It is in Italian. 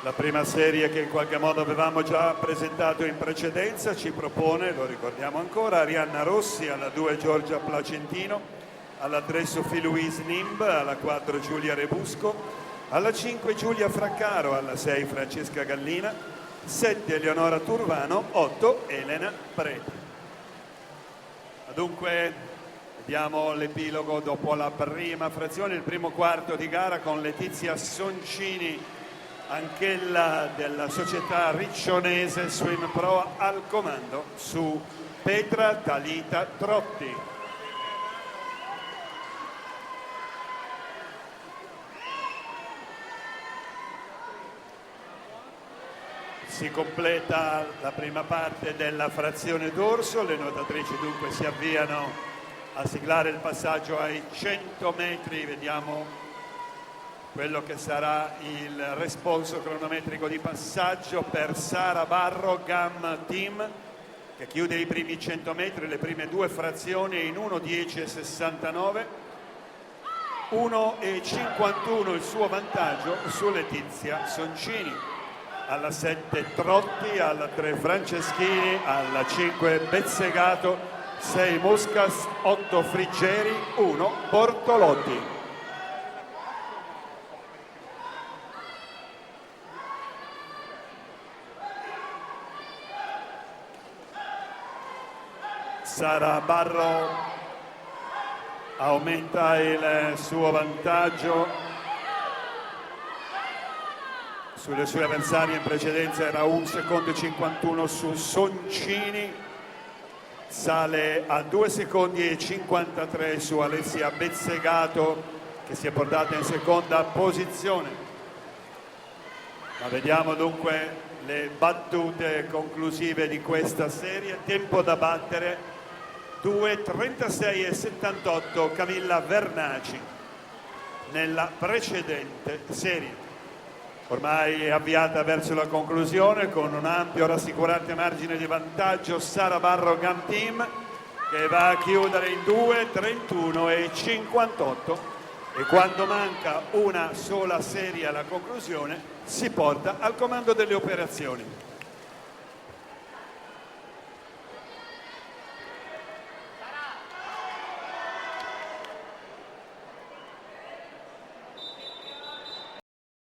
La prima serie che in qualche modo avevamo già presentato in precedenza ci propone, lo ricordiamo ancora, Arianna Rossi, alla 2 Giorgia Placentino, alla 3 Sophie Louise Nimb, alla 4 Giulia Rebusco, alla 5 Giulia Fraccaro, alla 6 Francesca Gallina, 7 Eleonora Turvano, 8 Elena Preti. Dunque vediamo l'epilogo dopo la prima frazione, il primo quarto di gara con Letizia Soncini, anch'ella della società riccionese Swim Pro, al comando su Petra Talita Trotti. Si completa la prima parte della frazione dorso, le nuotatrici dunque si avviano a siglare il passaggio ai 100 metri, vediamo quello che sarà il responso cronometrico di passaggio per Sara Barro Gam Team, che chiude i primi 100 metri, le prime due frazioni in 1:10:69, 1:51 il suo vantaggio su Letizia Soncini. Alla 7 Trotti, alla 3 Franceschini, alla 5 Bezzegato, 6 Muscas, 8 Friggeri, 1 Bortolotti. Sara Barro aumenta il suo vantaggio sulle sue avversarie. In precedenza era 1,51 su Soncini, sale a 2,53 su Alessia Bezzegato, che si è portata in seconda posizione. Ma vediamo dunque le battute conclusive di questa serie. Tempo da battere 2:36:78 Camilla Vernaci nella precedente serie. Ormai è avviata verso la conclusione con un ampio rassicurante margine di vantaggio Sara Barro Gam Team, che va a chiudere in 2:31:58, e quando manca una sola serie alla conclusione si porta al comando delle operazioni.